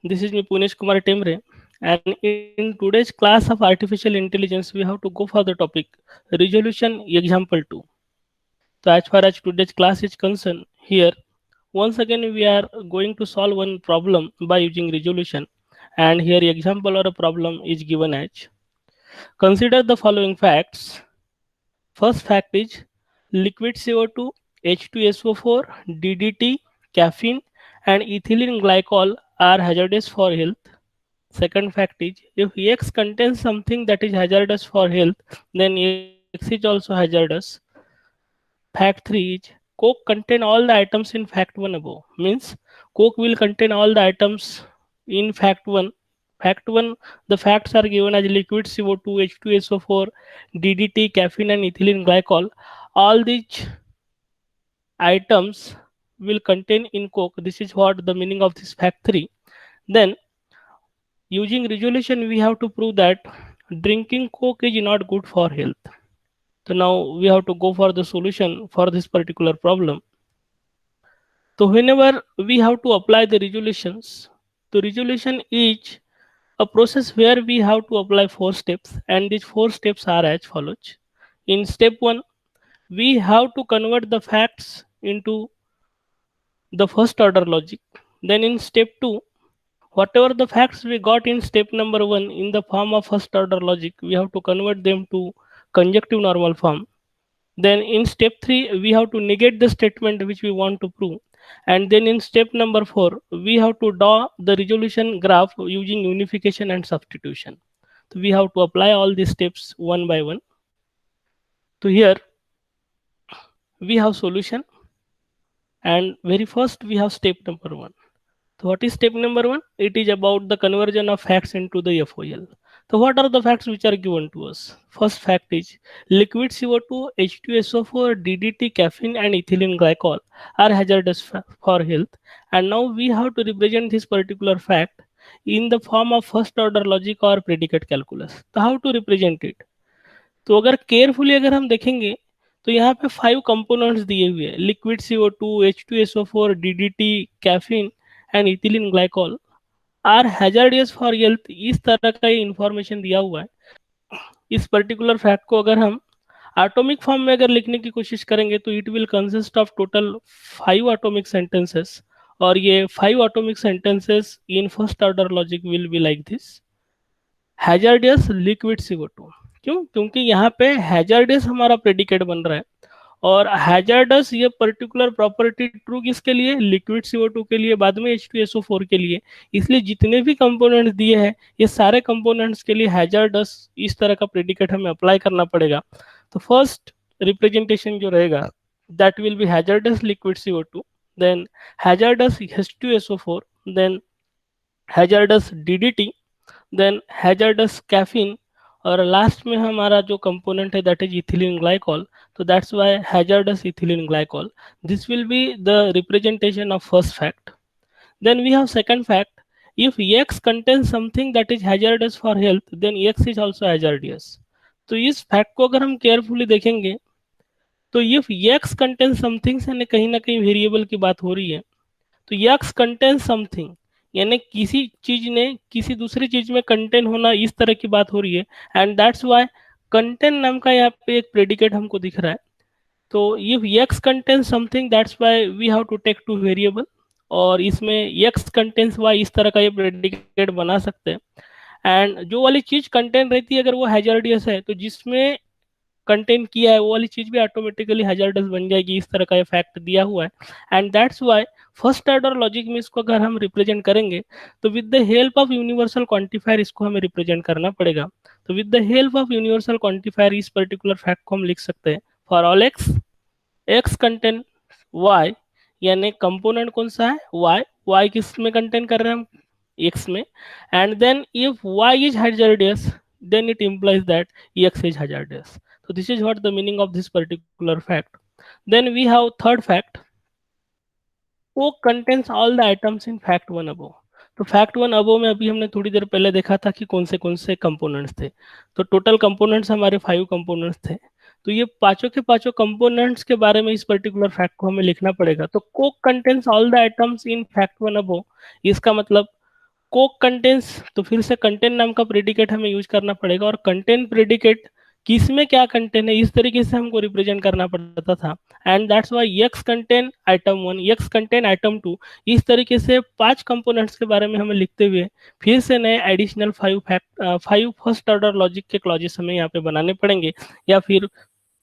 This is me Punesh Kumar Temre, and in today's class of artificial intelligence, we have to go for the topic resolution example 2. So, as far as today's class is concerned, here once again we are going to solve one problem by using resolution, and here example or a problem is given as consider the following facts. First fact is liquid CO2, H2SO4, DDT, caffeine, and ethylene glycol are hazardous for health. Second fact is if X contains something that is hazardous for health, then X is also hazardous. Fact 3 is Coke contain all the items in fact 1 above. Means Coke will contain all the items in fact 1. Fact 1, the facts are given as liquid CO2, H2SO4, DDT, caffeine, and ethylene glycol. All these items will contain in Coke. This is what the meaning of this fact 3. Then using resolution, we have to prove that drinking Coke is not good for health. So now we have to go for the solution for this particular problem. So whenever we have to apply the resolutions, the resolution is a process where we have to apply 4 steps, and these 4 steps are as follows. In step 1, we have to convert the facts into the first order logic. Then in step 2, whatever the facts we got in step number 1 in the form of first order logic, we have to convert them to conjunctive normal form. Then in step 3, we have to negate the statement which we want to prove. And then in step number 4, we have to draw the resolution graph using unification and substitution. So we have to apply all these steps one by one. So here we have solution, and very first we have step number 1. So what is step number 1? It is about the conversion of facts into the FOL. So what are the facts which are given to us? First fact is liquid CO2, H2SO4, DDT, caffeine, and ethylene glycol are hazardous for health. And now we have to represent this particular fact in the form of first order logic or predicate calculus. So how to represent it? तो अगर carefully अगर हम देखेंगे तो यहाँ पे 5 components दिए हुए हैं liquid CO2, H2SO4, DDT, caffeine and ethylene glycol are hazardous for health. इस तरह का ये इंफॉर्मेशन दिया हुआ है. इस पर्टिकुलर फैक्ट को अगर हम एटॉमिक फॉर्म में अगर लिखने की कोशिश करेंगे तो it will consist of total 5 atomic sentences, और ये 5 atomic sentences in first order logic will be like this hazardous liquid CO2. क्यों? क्योंकि यहाँ पे हैजार्डियस हमारा प्रेडिकेट बन रहा है, और हैजार्डस ये पर्टिकुलर प्रॉपर्टी ट्रू किसके लिए? लिक्विड CO2 के लिए, बाद में H2SO4 के लिए. इसलिए जितने भी कंपोनेंट्स दिए हैं ये सारे कंपोनेंट्स के लिए हैजार्डस इस तरह का प्रेडिकेट हमें अप्लाई करना पड़ेगा. तो फर्स्ट रिप्रेजेंटेशन जो रहेगा that will be hazardous liquid CO2, then hazardous H2SO4, then hazardous DDT, then hazardous caffeine, और लास्ट में हमारा जो कंपोनेंट है दैट इज इथिलीन ग्लाइकोल. तो that's why hazardous ethylene glycol. This will be the representation of first fact. Then we have second fact. if X contains something that is hazardous for health, then X is also hazardous. तो इस fact को अगर हम carefully देखेंगे तो if X contains something यानी कहीं ना कहीं वेरिएबल की बात हो रही है. तो X contains something यानी किसी चीज ने किसी दूसरी चीज में कंटेन होना, इस तरह की बात हो रही है. एंड दैट्स वाई कंटेन नाम का यहाँ पे एक प्रेडिकेट हमको दिख रहा है. तो if X contains something that's why we have to take two variable, और इसमें X कंटेन्स Y इस तरह का ये प्रेडिकेट बना सकते हैं. एंड जो वाली चीज कंटेन रहती है अगर वो हैजार्डियस है तो जिसमें कंटेन किया है वो वाली चीज भी ऑटोमेटिकली हैजार्डस बन जाएगी. इस तरह का ये फैक्ट दिया हुआ है. And that's why first order logic में इसको अगर हम रिप्रेजेंट करेंगे तो with the help of universal quantifier इसको हमें रिप्रेजेंट करना पड़ेगा. तो with the help of universal quantifier इस पर्टिकुलर फैक्ट को हम लिख सकते हैं for all x contain y, यानी कंपोनेंट कौन सा है? वाई किस में कंटेन कर रहे हैं हम? एक्स में. And then if y is hazardous then it implies that X is hazardous. So this is what the meaning of this particular fact. Then we have third fact. Coke contains all the items in fact 1 above. तो fact 1 अबो में अभी हमने थोड़ी देर पहले देखा था कि कौन से कंपोनेंट्स थे. तो टोटल कंपोनेंट्स हमारे 5 कंपोनेंट्स थे. तो ये पांचों के पांचों कंपोनेंट्स के बारे में इस पर्टिकुलर फैक्ट को हमें लिखना पड़ेगा. तो Coke contains all the items in fact 1 अबो, इसका मतलब कोक कंटेन्स, तो फिर से कंटेन नाम का प्रेडिकेट हमें यूज करना पड़ेगा, और कंटेन प्रेडिकेट किस में क्या कंटेन है इस तरीके से हमको रिप्रेजेंट करना पड़ता था। And that's Y x contain item 1, x contain item 2, इस तरीके से 5 कंपोनेंट्स के बारे में हमें लिखते हुए फिर से नए एडिशनल 5 फर्स्ट ऑर्डर लॉजिक के क्लॉजेस हमें यहाँ पे बनाने पड़ेंगे, या फिर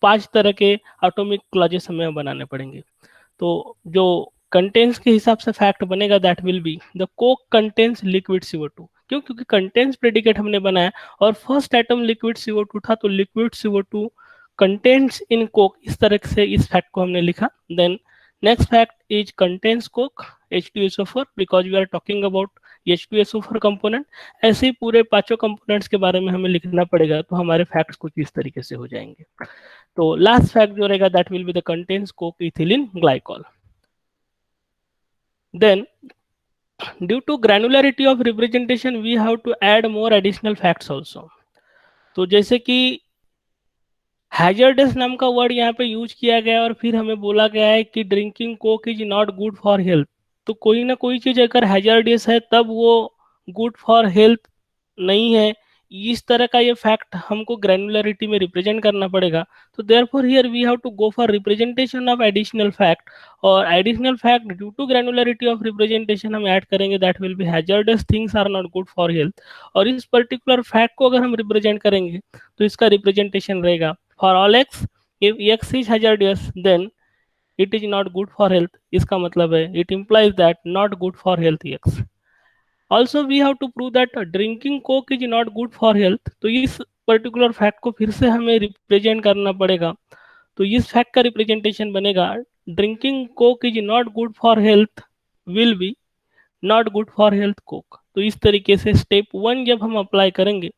5 तरह के एटॉमिक क्लॉजेस हमें बनाने पड़ेंगे। तो जो कंटेंट्स के हिसाब से फैक्ट बनेगा that will be the Coke contains liquid CO2। क्यों? क्योंकि कंटेंट्स प्रेडिकेट हमने बनाया और फर्स्ट एटम लिक्विड CO2 था, तो liquid CO2 contents in Coke, इस तरह से इस फैक्ट को हमने लिखा। Then next fact is contents coke H2SO4 because we are talking about H2SO4 component. ऐसे ही पूरे पांचों कंपोनेंट्स के बारे में हमें लिखना पड़ेगा, तो हमारे फैक्ट्स कुछ इस तरीके से हो जाएंगे। तो लास्ट फैक्ट जो रहेगा that will be the contents Coke ethylene glycol. Then, due to granularity of representation, we have to add more additional facts also. तो जैसे कि हैजर्डस नाम का वर्ड यहाँ पे यूज किया गया है और फिर हमें बोला गया है कि drinking Coke is not good for health, तो कोई ना कोई चीज अगर हैजर्डस है तब वो गुड फॉर हेल्थ नहीं है, इस तरह का ये फैक्ट हमको ग्रैनुलरिटी में रिप्रेजेंट करना पड़ेगा। तो therefore here we have to go for representation of additional fact, और additional fact due to granularity of representation हम ऐड करेंगे that will be hazardous things are not good for health. और इस पर्टिकुलर फैक्ट को अगर हम represent करेंगे तो इसका रिप्रेजेंटेशन रहेगा for all x, if x is hazardous then it is not good for health, इसका मतलब है it implies that not good for health x. Also we have to prove that drinking Coke is not good for health, तो इस particular fact को फिर से हमें represent करना पड़ेगा। तो इस फैक्ट का रिप्रेजेंटेशन बनेगा drinking Coke is not good for health will be not good for health Coke. तो इस तरीके से स्टेप 1 जब हम अप्लाई करेंगे,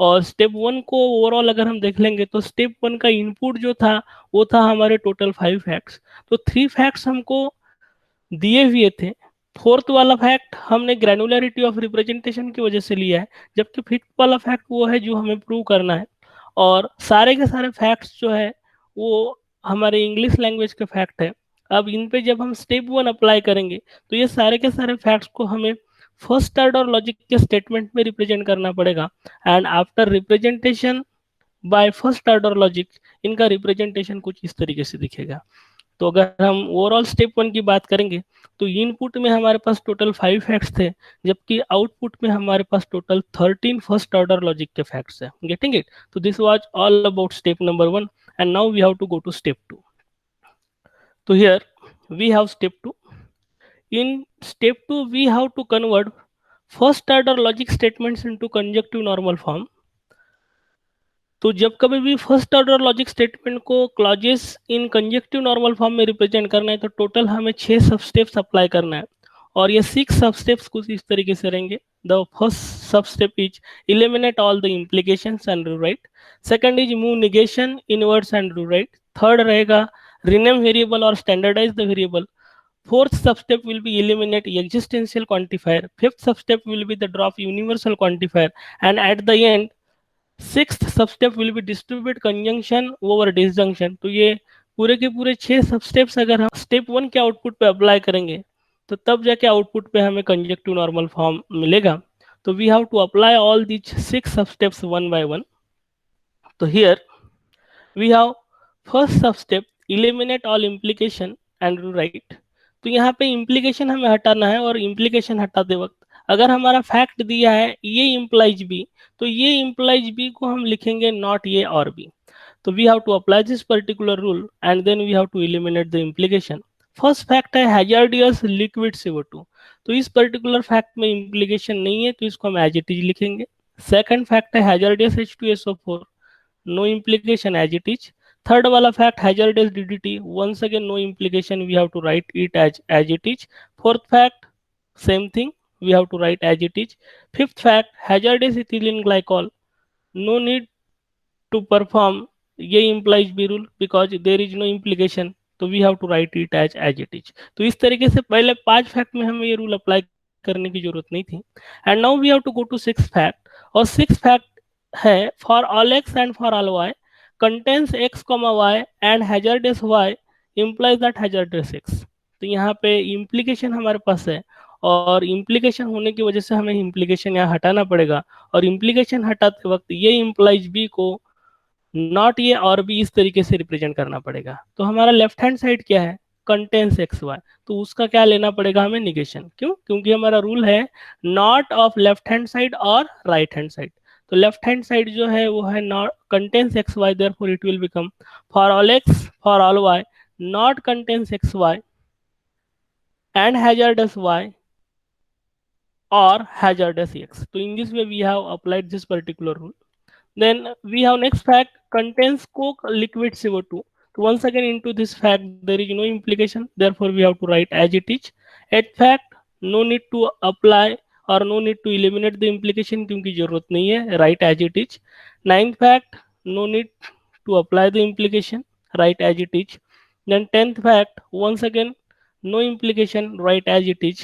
और स्टेप 1 को ओवरऑल अगर हम देख लेंगे तो स्टेप 1 का इनपुट जो था वो था हमारे टोटल 5 फैक्ट्स। तो 3 फैक्ट्स हमको दिए हुए थे, फोर्थ वाला फैक्ट हमने ग्रैनुलरिटी ऑफ रिप्रेजेंटेशन की वजह से लिया है, जबकि फिफ्थ वाला फैक्ट वो है जो हमें प्रूव करना है। और सारे के सारे फैक्ट्स जो है वो हमारे इंग्लिश लैंग्वेज के फैक्ट है। अब इन पे जब हम स्टेप 1 अप्लाई करेंगे तो ये सारे के सारे फैक्ट्स को हमें फर्स्ट ऑर्डर लॉजिक के स्टेटमेंट में रिप्रेजेंट करना पड़ेगा, and after representation by first order logic इनका रिप्रेजेंटेशन कुछ इस तरीके से दिखेगा। तो अगर हम ओवरऑल स्टेप 1 की बात करेंगे तो इनपुट में हमारे पास टोटल 5 फैक्ट्स थे, जबकि आउटपुट में हमारे पास टोटल 13 फर्स्ट ऑर्डर लॉजिक के फैक्ट्स है। Getting it? तो this was all about step number 1, and now we have to go to step 2। तो here we have step 2। In step 2 we have to convert first order logic statements into conjunctive normal form. तो जब कभी भी first order logic statement को clauses in conjunctive normal form में represent करना है तो टोटल हमें 6 सब स्टेप्स अप्लाई करना है, और ये 6 सब स्टेप्स कुछ इस तरीके से रहेंगे। The first sub step is eliminate all the implications and rewrite। Second is move negation inwards and rewrite। Third रहेगा rename वेरिएबल और standardize the variable. Fourth substep will be eliminate existential quantifier. Fifth substep will be the drop universal quantifier. And at the end, sixth substep will be distribute conjunction over disjunction. तो ये पूरे के पूरे 6 सबस्टेप्स अगर हम step 1 के output पे apply करेंगे तो तब जाके आउटपुट पे हमें कंजक्टिव नॉर्मल फॉर्म मिलेगा। तो we have to apply all these 6 substeps one by one. तो here we have first substep eliminate all implication and right. तो यहाँ पे इम्प्लीकेशन हमें हटाना है, और इम्प्लीकेशन हटाते वक्त अगर हमारा फैक्ट दिया है ये इम्प्लाइज बी, तो ये इम्प्लाइज बी को हम लिखेंगे नॉट ये और बी। तो we have to apply this particular rule and then we have to eliminate the implication. First fact है हैजार्डियस लिक्विड CO2, तो इस पर्टिकुलर फैक्ट में इम्प्लीकेशन नहीं है तो इसको हम एज इट इज लिखेंगे। सेकंड फैक्ट है hazardous H2SO4, no implication as it is. Third wala fact hazardous DDT, once again no implication, we have to write it as it is. Fourth fact same thing, we have to write as it is. Fifth fact hazardous ethylene glycol, no need to perform ये implies B rule because there is no implication, तो we have to write it as it is. तो इस तरीके से पहले 5 fact में हमें ये रूल अप्लाई करने की जरूरत नहीं थी, and now we have to go to 6 fact. और 6 फैक्ट है for all x and for all y contains x comma y and hazardous y implies that hazardous x. तो यहाँ पे इम्प्लीकेशन हमारे पास है, और इम्प्लीकेशन होने की वजह से हमें इम्प्लीकेशन यहाँ हटाना पड़ेगा, और इम्प्लीकेशन हटाते वक्त ये इम्प्लाइज बी को नॉट ये और भी इस तरीके से रिप्रेजेंट करना पड़ेगा। तो हमारा लेफ्ट हैंड साइड क्या है, कंटेंस एक्स वाई, तो उसका क्या लेना पड़ेगा हमें, निगेशन। क्यों, क्योंकि हमारा रूल है not of left hand side और राइट हैंड साइड। तो लेफ्ट हैंड साइड जो है वो है not contains x y, therefore it will become for all x for all y not contains x y and hazardous y or hazardous x. So in this way we have applied this particular rule. Then we have next fact, contains coke liquid CO2. So once again into this fact there is no implication, therefore we have to write as it is. Eighth fact, no need to apply or no need to eliminate the implication क्योंकि जरूरत नहीं है, write as it is. Ninth fact, no need to apply the implication, write as it is. Then 10th fact, once again no implication, write as it is.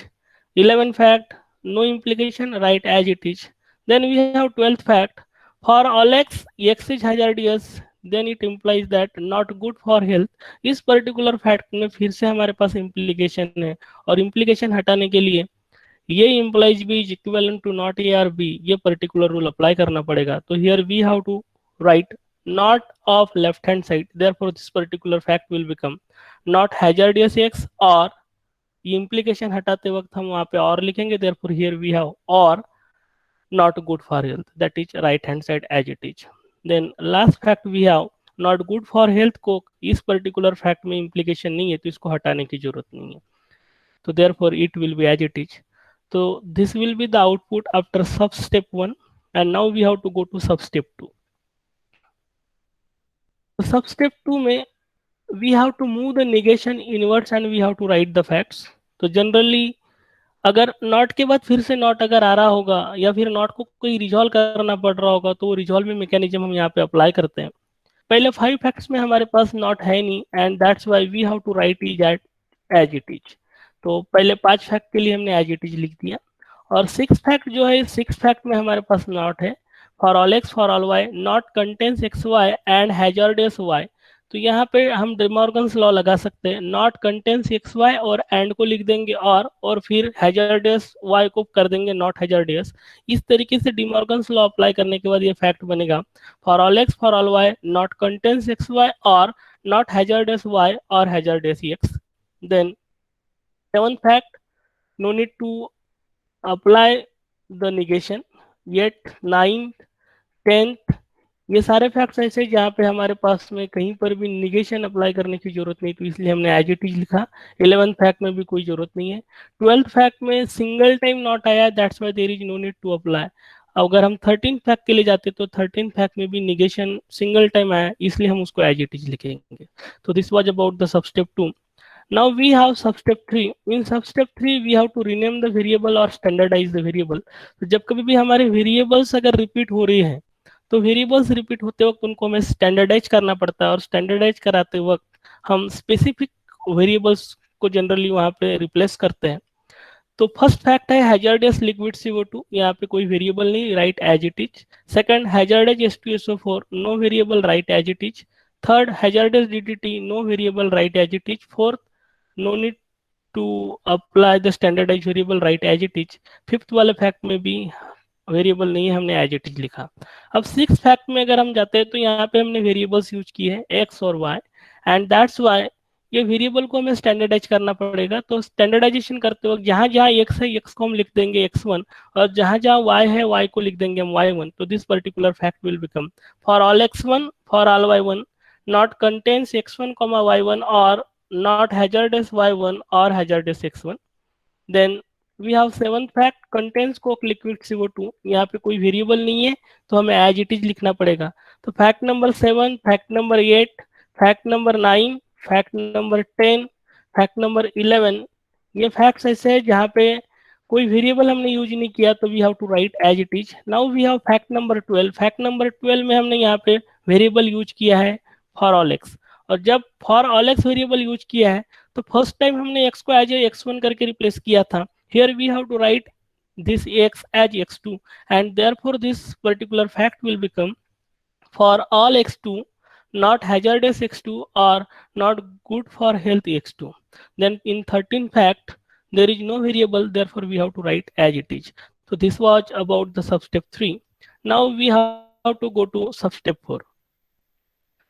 11th fact, no implication, write as it is. Then we have 12th fact, for all x is hazardous, then it implies that not good for health. इस particular fact में फिर से हमारे पास implication है, और implication हटाने के लिए ये implies b is equivalent to not a or b, ये पर्टिकुलर रूल अप्लाई करना पड़ेगा। तो here we have to write not of left hand side, therefore this particular fact will become not hazardous x, और ये implication हटाते वक्त हम वहां पे और लिखेंगे, therefore here we have or not good for health, that is right hand side as it is. Then last fact we have not good for health को इस particular fact में implication नहीं है, तो इसको हटाने की जरूरत नहीं है, तो therefore it will be as it is. So this will be the output after sub step 1, and now we have to go to sub step 2. So sub step 2 में we have to move the negation inwards and we have to write the facts. तो generally अगर not के बाद फिर से not अगर आ रहा होगा या फिर नॉट को कोई रिजॉल्व करना पड़ रहा होगा, तो वो रिजॉल्विंग मैकेनिज्म हम यहाँ पे अप्लाई करते हैं। पहले 5 फैक्ट्स में हमारे पास नॉट है नहीं, and that's why we have to write is at as it is. तो पहले 5 फैक्ट के लिए हमने एज इट इज लिख दिया, और 6 फैक्ट जो है 6 फैक्ट में हमारे पास नॉट है, for all x for all y not contains x y and hazardous y. तो यहाँ पे हम डिमॉर्गन्स लॉ लगा सकते हैं, नॉट कंटेन्स एक्स वाई और एंड को लिख देंगे और फिर हैजर्डस वाई को कर देंगे नॉट हैजर्डस। इस तरीके से डिमॉर्गन्स लॉ अप्लाई करने के बाद ये फैक्ट बनेगा for all x for all y not contains x y और नॉट हैजर्डस वाई और hazardous x. Then 7th fact, no need to apply the negation, yet 9th 10th ये सारे facts ऐसे जहाँ पे हमारे पास में कहीं पर भी निगेशन अप्लाई करने की जरूरत नहीं, तो इसलिए हमने एज इट इज लिखा। 11th फैक्ट में भी कोई जरूरत नहीं है। 12th फैक्ट में सिंगल टाइम नॉट आया, that's why there is no need to apply. अगर हम 13th फैक्ट के लिए जाते तो 13th फैक्ट में भी निगेशन सिंगल टाइम आया, इसलिए हम उसको एज इट इज लिखेंगे। तो this was about the substep 2। Now we have substep 3. In substep 3 we have to rename the variable or standardize the variable. तो जब कभी भी हमारे वेरिएबल्स अगर रिपीट हो रही हैं, तो वेरिएबल्स रिपीट होते वक्त उनको हमें स्टैंडर्डाइज करना पड़ता है, और स्टैंडर्डाइज कराते वक्त हम स्पेसिफिक वेरिएबल्स को जनरली वहाँ पे रिप्लेस करते हैं। तो फर्स्ट फैक्ट है हैजर्डस लिक्विड CO2, यहाँ पे कोई वेरिएबल नहीं, write as it is. Second hazardous H2SO4, no variable, write as it is. Third hazardous DDT, no variable, write as it is. Fourth no need to apply the standardize variable, write as it is. Fifth वाले fact में भी variable नहीं है, हमने as it is लिखा। अब six fact में अगर हम जाते हैं तो यहाँ पे हमने वेरिएबल्स यूज किए हैं एक्स और वाई, एंड दैट्स वाई ये वेरिएबल को हमें स्टैंडर्डाइज करना पड़ेगा। तो स्टैंडर्डाइजेशन करते वक्त जहां जहां एक्स है एक्स को हम लिख देंगे x1, और जहां जहां y है y को लिख देंगे हम y1। तो this particular fact will become for all x1 for all y1 not contains x1 y1 और not hazardous y1 or hazardous x1. Then we have seventh fact, contains coke liquid CO2, यहाँ पे कोई variable नहीं है तो हमें as it is लिखना पड़ेगा। तो fact number 7, fact number 8, fact number 9, fact number 10, fact number 11, ये फैक्ट्स ऐसे हैं जहाँ पे कोई वेरिएबल हमने यूज नहीं किया, तो we have to write as it is. Now we have fact number 12। Fact number 12 में हमने यहाँ पे वेरिएबल यूज किया है फॉर ऑल एक्स, और जब for all x variable use किया है तो फर्स्ट टाइम हमने x को एज x1 करके रिप्लेस किया था। Here we have to write this x as x2, and therefore this particular fact will become for all x2 not hazardous x2 or not good for health x2. Then in 13th fact there is no variable, therefore we have to write as it is. So this was about the sub step 3. Now we have to go to sub step 4.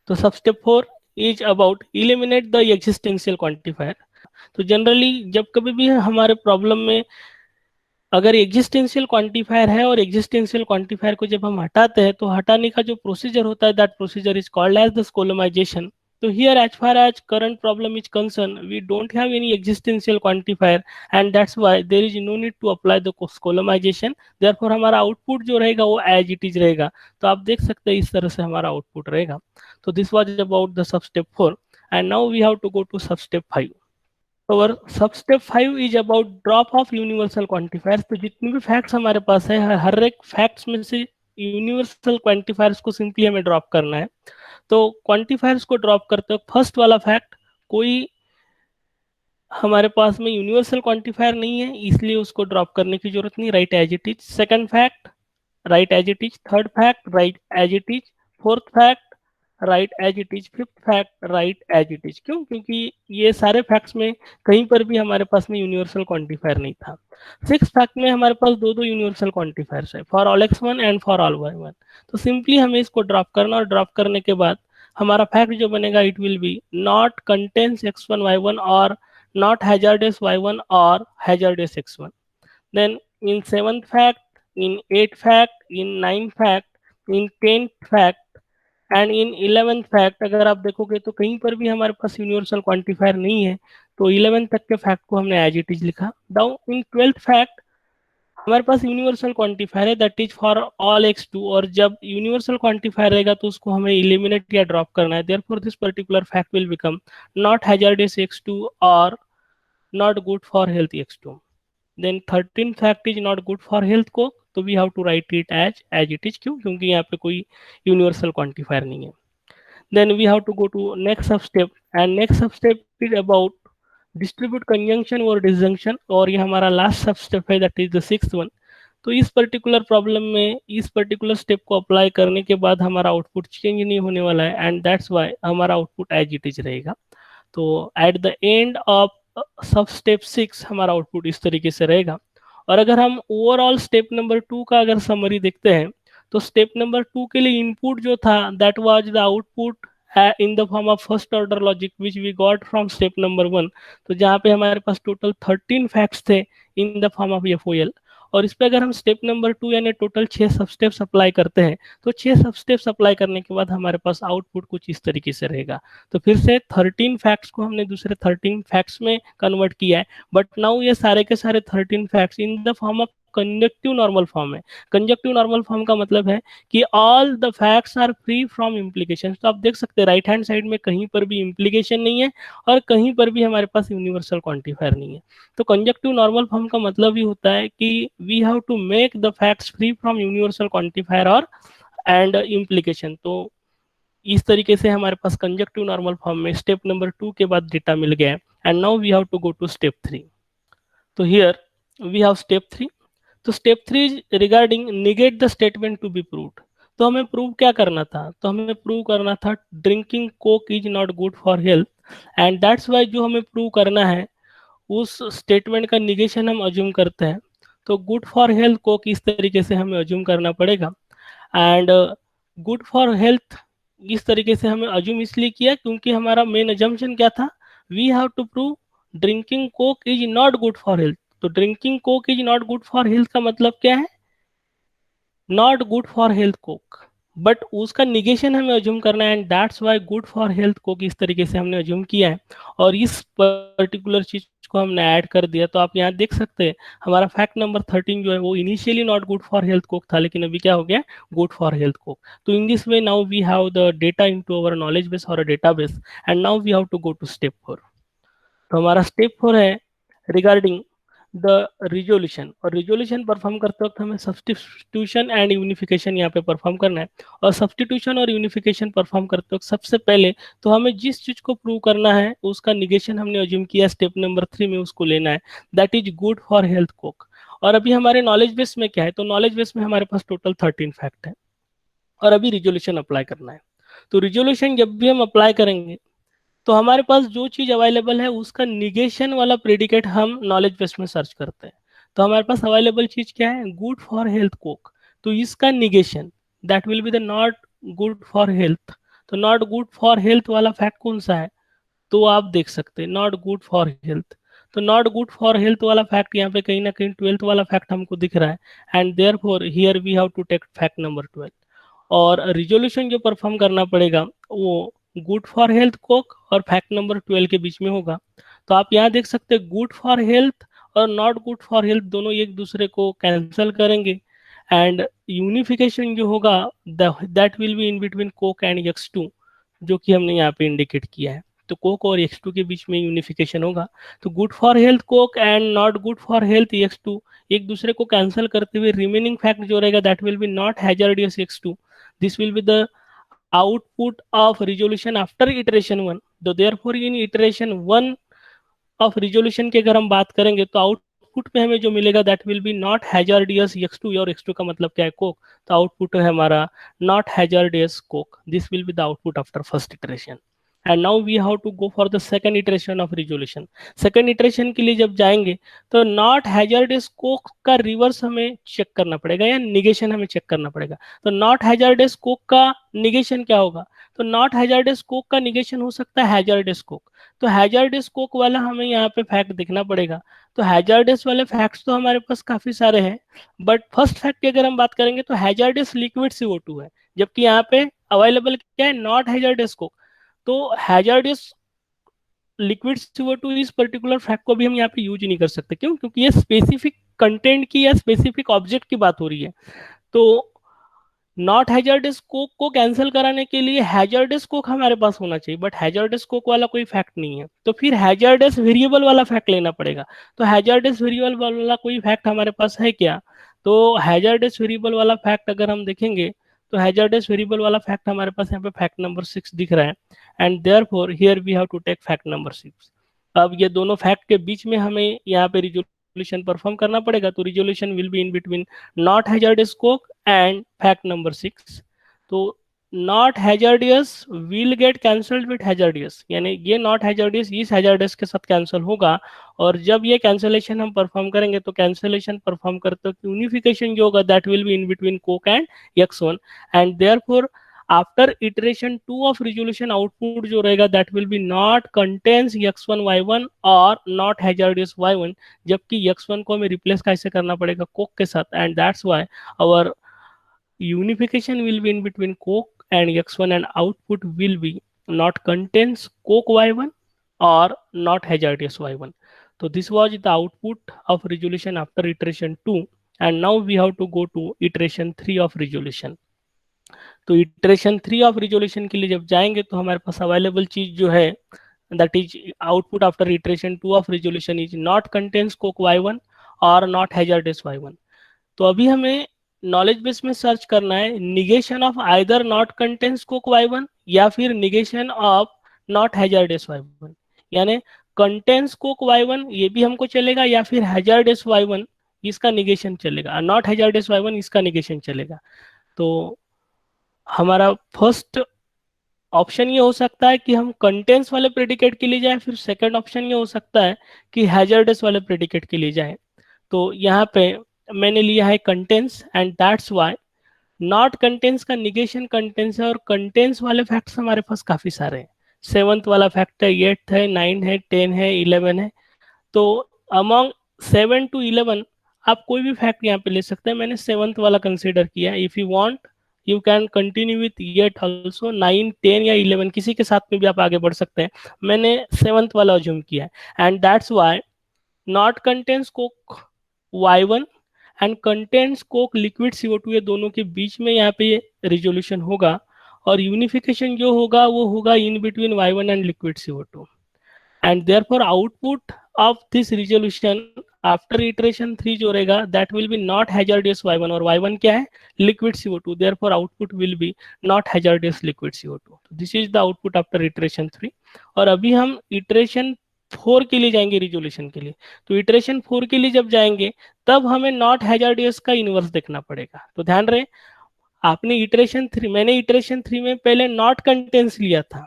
तो सब step 4 is about eliminate the existential quantifier. तो generally जब कभी भी हमारे problem में अगर existential quantifier है और एग्जिस्टेंशियल क्वांटिफायर को जब हम हटाते हैं तो हटाने का जो प्रोसीजर होता है that procedure is called as the skolemization. तो here as far as current problem is concern we don't have any existential quantifier and that's why there is no need to apply the skolemization. Therefore हमारा output जो रहेगा वो as it is रहेगा. तो आप देख सकते हैं इस तरह से हमारा आउटपुट रहेगा. तो this was about the sub step 4 and now we have to go to sub step 5. और sub step 5 is about drop of universal quantifiers. तो जितने भी फैक्ट्स हमारे पास है हर एक फैक्ट्स में से यूनिवर्सल क्वांटिफायर्स को सिंपली हमें ड्रॉप करना है. तो क्वांटिफायर्स को ड्रॉप करते वक्त फर्स्ट वाला फैक्ट, कोई हमारे पास में यूनिवर्सल क्वांटिफायर नहीं है इसलिए उसको ड्रॉप करने की जरूरत नहीं, write as it is. Second fact write as it is. Third fact write as it is. Fourth fact write as it is. Fifth fact write as it is. क्यों? क्योंकि ये सारे फैक्ट्स में कहीं पर भी हमारे पास में यूनिवर्सल क्वांटिफायर नहीं था. सिक्स फैक्ट में हमारे पास दो दो यूनिवर्सल क्वांटिफायर्स है, for all x1 and for all y1. तो सिंपली हमें इसको ड्रॉप करना और ड्रॉप करने के बाद हमारा फैक्ट जो बनेगा it will be not contains x1 y1 और not hazardous y1 or hazardous x1. Then in seventh fact, in eighth fact, in ninth fact, in 10th fact and in 11th fact अगर आप देखोगे तो कहीं पर भी हमारे पास यूनिवर्सल क्वांटिफायर नहीं है. तो 11 तक के फैक्ट को हमने एज इट इज लिखा. डाउन इन 12th फैक्ट हमारे पास यूनिवर्सल क्वांटिफायर है that is for all x2 और जब यूनिवर्सल क्वांटिफायर रहेगा तो उसको हमें इलिमिनेट या ड्रॉप करना है. Therefore this particular fact will become not hazardous x2 और not good for health x2. Then 13th fact is not good for health को तो we have to write it as it is. क्यों? क्योंकि यहाँ पे कोई universal quantifier नहीं है. Then we have to go to next sub step and next sub step is about distribute conjunction or disjunction और ये हमारा last sub step है that is the sixth one. तो इस पर्टिकुलर प्रॉब्लम में इस पर्टिकुलर स्टेप को apply करने के बाद हमारा आउटपुट चेंज नहीं होने वाला है एंड दैट्स वाई हमारा आउटपुट एज इट इज रहेगा. तो एट द एंड ऑफ सब स्टेप 6 हमारा आउटपुट इस तरीके से रहेगा. और अगर हम ओवरऑल स्टेप नंबर 2 का अगर समरी देखते हैं तो स्टेप नंबर 2 के लिए इनपुट जो था that was the output in the form of first order logic which we got from step number 1. तो जहाँ पे हमारे पास टोटल 13 फैक्ट्स थे इन द फॉर्म ऑफ एफओएल. और इस पे अगर हम स्टेप नंबर 2 यानी टोटल 6 सब स्टेप्स अप्लाई करते हैं तो 6 सब स्टेप्स अप्लाई करने के बाद हमारे पास आउटपुट कुछ इस तरीके से रहेगा. तो फिर से 13 फैक्ट्स को हमने दूसरे 13 फैक्ट्स में कन्वर्ट किया है बट नाउ ये सारे के सारे 13 facts in the form of conjunctive normal form है. कंजक्टिव नॉर्मल फॉर्म का मतलब है कि all the facts are free from implication. तो आप देख सकते हैं राइट हैंड साइड में कहीं पर भी इम्प्लीकेशन नहीं है और कहीं पर भी हमारे पास यूनिवर्सल क्वांटिफायर नहीं है. तो कंजक्टिव नॉर्मल फॉर्म का मतलब ही होता है कि we have to make the facts free from universal quantifier और एंड इम्प्लीकेशन. तो इस तरीके से हमारे पास कंजक्टिव नॉर्मल फॉर्म में स्टेप नंबर 2 के बाद डेटा मिल गया and now we have to go to step 3. तो हियर वी हैव स्टेप 3. तो step 3 is regarding negate the statement to be proved. तो हमें प्रूव क्या करना था? तो हमें प्रूव करना था drinking Coke is not good for health and that's Y जो हमें प्रूव करना है उस स्टेटमेंट का निगेशन हम अज्यूम करते हैं. तो गुड फॉर हेल्थ को किस तरीके से हमें अज्यूम करना पड़ेगा एंड गुड फॉर हेल्थ इस तरीके से हमें अज्यूम इसलिए किया क्योंकि हमारा मेन अजम्पशन क्या था? We have to prove drinking Coke is not good for health. तो drinking Coke is not good for health का मतलब क्या है? Not good for health Coke. But उसका निगेशन हमें अज्यूम करना है and that's why good for health Coke इस तरीके से हमने अज्यूम किया है और इस पर्टिकुलर चीज को हमने ऐड कर दिया. तो आप यहाँ देख सकते हैं हमारा फैक्ट नंबर 13 जो है वो initially not good for health Coke था लेकिन अभी क्या हो गया? Good for health Coke. तो in this way now we have the data into our knowledge base और data base and now we have to go to step 4. तो हमारा स्टेप 4 है रिगार्डिंग द रिजोल्यूशन. और रिजोल्यूशन परफॉर्म करते वक्त हमें substitution and unification यहाँ पे परफॉर्म करना है. और सब्स्टिट्यूशन और यूनिफिकेशन परफॉर्म करते वक्त सबसे पहले तो हमें जिस चीज को प्रूव करना है उसका निगेशन हमने अज्यूम किया स्टेप नंबर 3 में उसको लेना है that is good for health coke. और अभी हमारे नॉलेज बेस में क्या है? तो नॉलेज बेस में हमारे पास टोटल 13 फैक्ट है और अभी रिजोल्यूशन अप्लाई करना है. तो रिजोल्यूशन जब भी हम अप्लाई करेंगे तो हमारे पास जो चीज अवेलेबल है उसका निगेशन वाला प्रेडिकेट हम नॉलेज बेस में सर्च करते हैं। तो हमारे पास अवेलेबल चीज क्या है, गुड फॉर हेल्थ कोक। तो इसका negation that will be the not good for health. तो नॉट गुड फॉर हेल्थ वाला फैक्ट कौन सा है, तो आप देख सकते हैं नॉट गुड फॉर हेल्थ। तो नॉट गुड फॉर हेल्थ वाला फैक्ट यहाँ पे कहीं ना कहीं 12th वाला फैक्ट हमको दिख रहा है, and therefore here we have to take fact number 12। और रिजोल्यूशन जो परफॉर्म करना पड़ेगा वो गुड फॉर हेल्थ कोक और फैक्ट नंबर 12 के बीच में होगा। तो आप यहाँ देख सकते हैं गुड फॉर हेल्थ और नॉट गुड फॉर हेल्थ दोनों एक दूसरे को कैंसिल करेंगे, एंड यूनिफिकेशन जो होगा that will be in between coke and x two, जो कि हमने यहाँ पे इंडिकेट किया है। तो कोक और एक्स टू के बीच में यूनिफिकेशन होगा। तो good for health coke and not good for health x two एक दूसरे को कैंसिल करते हुए रिमेनिंग फैक्ट जो रहेगा that will be not hazardous x two. This will be the output of resolution after iteration 1। तो therefore in iteration 1 of resolution की अगर हम बात करेंगे तो आउटपुट में हमें जो मिलेगा that will be not hazardous x two, और एक्स टू का मतलब क्या है, कोक। तो आउटपुट है हमारा not hazardous coke. This will be the output after first iteration. And now we have to go for the second iteration of resolution. Second iteration के लिए जब जाएंगे तो नॉट हैजर्डियस कोक का रिवर्स हमें चेक करना पड़ेगा या निगेशन हमें चेक करना पड़ेगा। तो नॉट हैजर्डियस कोक का निगेशन क्या होगा, तो नॉट हैजर्डियस कोक का निगेशन हो सकता है हैजर्डियस कोक। तो हैजर्डियस कोक वाला हमें यहाँ पे फैक्ट देखना पड़ेगा। तो हैजर्डियस वाले फैक्ट्स तो हमारे पास काफी सारे हैं, बट फर्स्ट फैक्ट की अगर हम बात करेंगे तो हैजर्डियस लिक्विड CO2 है, जबकि यहाँ पे अवेलेबल क्या है, नॉट हैजर्डियस कोक। तो हैजर्डियस लिक्विड CO2 इस पर्टिकुलर फैक्ट को भी हम यहाँ पे यूज नहीं कर सकते। क्यों, क्योंकि ये स्पेसिफिक कंटेंट की या स्पेसिफिक ऑब्जेक्ट की बात हो रही है। तो नॉट हैजर्डस कोक को कैंसिल कराने के लिए हैजर्डस कोक हमारे पास होना चाहिए, बट हैजर्डस कोक वाला कोई फैक्ट नहीं है। तो फिर हैजर्डस वेरिएबल वाला फैक्ट लेना पड़ेगा। तो हैजर्डस वेरिएबल वाला कोई फैक्ट हमारे पास है क्या, तो हैजर्डस वेरिएबल वाला फैक्ट अगर हम देखेंगे तो हैजर्डस वेरिएबल वाला फैक्ट हमारे पास यहाँ पे फैक्ट नंबर 6 दिख रहा है, and therefore here we have to take fact number 6। अब ये दोनों फैक्ट के बीच में हमें यहाँ पे रिजोल्यूशन परफॉर्म करना पड़ेगा। तो resolution will be in between not hazardous Coke and fact number 6। तो not hazardous will get cancelled with hazardous, यानी ये नॉट हैजर्डियस इस हैजर्डियस के साथ कैंसिल होगा। और जब ये कैंसलेशन हम परफॉर्म करेंगे तो कैंसलेशन परफॉर्म करते वक्त यूनिफिकेशन जो होगा that will be in between coke and x1, and therefore after iteration 2 of resolution output जो रहेगा that will be not contains x1 y1 और नॉट हैजर्डियस y1, जबकि x1 को हमें रिप्लेस कैसे करना पड़ेगा, कोक के साथ, and that's why our unification will be in between coke and x1 and output will be not contains coke y1 or not hazardous y1. So this was the output of resolution after iteration 2, and now we have to go to iteration 3 of resolution। तो iteration 3 of resolution के लिए जब जाएंगे तो हमारे पास available चीज जो है that is output after iteration 2 of resolution is not contains Coke y1 और नॉट हैजर्डस y1। तो अभी हमें नॉलेज बेस में सर्च करना है negation of either not contains Coke y1 या फिर negation of not hazardous y1। यानी कंटेन्स कोक y1 ये भी हमको चलेगा, या फिर हैजर्डस y1 इसका निगेशन चलेगा, नॉट हैजर्डस y1 इसका निगेशन चलेगा। तो हमारा फर्स्ट ऑप्शन ये हो सकता है कि हम कंटेंट्स वाले प्रेडिकेट के लिए जाएं, फिर सेकंड ऑप्शन ये हो सकता है कि हैजर्डस वाले प्रेडिकेट के लिए जाएं। तो यहाँ पे मैंने लिया है contents, and that's why not contents का निगेशन कंटेंट्स है, और कंटेंट्स वाले फैक्ट्स हमारे पास काफी सारे हैं। 7th वाला फैक्ट है, 8th है, 9 है, 10 है, 11 है। तो अमॉन्ग 7 to 11 आप कोई भी फैक्ट यहाँ पे ले सकते हैं। मैंने 7th वाला कंसिडर किया। If you want you can continue with 8 also, 9, 10 या 11 किसी के साथ में भी आप आगे बढ़ सकते हैं। मैंने 7th वाला अज्यूम किया है, and that's why not contents Coke y1 and contents Coke liquid CO2 ये दोनों के बीच में यहाँ पे रिजोल्यूशन होगा, और यूनिफिकेशन जो होगा वो होगा in between y1 and liquid CO2, and therefore output of this resolution after iteration 3 जो रहेगा that will be not hazardous y1, और y1 क्या है, liquid CO2, therefore output will be not hazardous liquid CO2। this is the output after iteration 3। और अभी हम iteration 4 के लिए जाएंगे रिजोल्यूशन के लिए। तो इटरेशन 4 के लिए जब जाएंगे तब हमें नॉट हैजर्डियस का इनवर्स देखना पड़ेगा। तो ध्यान रहे आपने इटरेशन 3, मैंने इटरेशन 3 में पहले नॉट कंटेंस लिया था,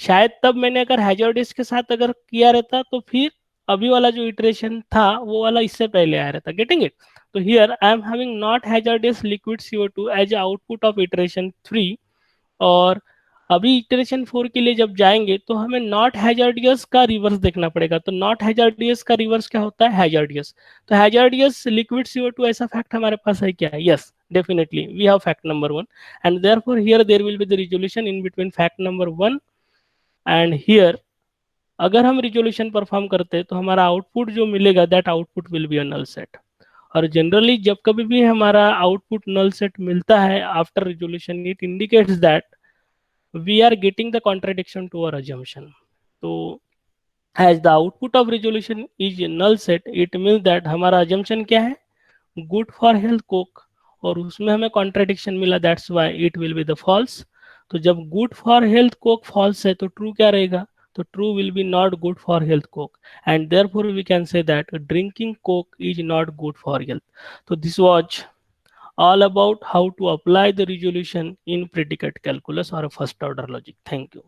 शायद तब मैंने अगर हैजार्डियस के साथ अगर किया रहता तो फिर अभी वाला जो इटरेशन था वो वाला इससे पहले आया रहता, गेटिंग इट? तो here I am having not hazardous liquid CO2 as output of iteration 3, और अभी इटरेशन 4 के लिए जब जाएंगे तो हमें नॉट हैजार्डियस का रिवर्स देखना पड़ेगा। तो नॉट हैजार्डियस का रिवर्स क्या होता है? हैजार्डियस। तो हैजार्डियस लिक्विड CO2 ऐसा फैक्ट हमारे पास है क्या? Yes, definitely we have fact number 1, and therefore here there will be the resolution in between fact number 1 and here. अगर हम रिजोल्यूशन परफॉर्म करते हैं तो हमारा आउटपुट जो मिलेगा that output will be a null set. और जनरली जब कभी भी हमारा आउटपुट नल सेट मिलता है after resolution, it indicates that we are getting the contradiction to our assumption. So as the output of resolution is a null set, it means that हमारा assumption क्या है? Good for health coke, और उसमें हमें contradiction मिला, that's why it will be the false. तो जब good for health coke false है तो true क्या रहेगा? तो true will be not good for health coke, and therefore we can say that drinking coke is not good for health. So this was all about how to apply the resolution in predicate calculus or first order logic. Thank you.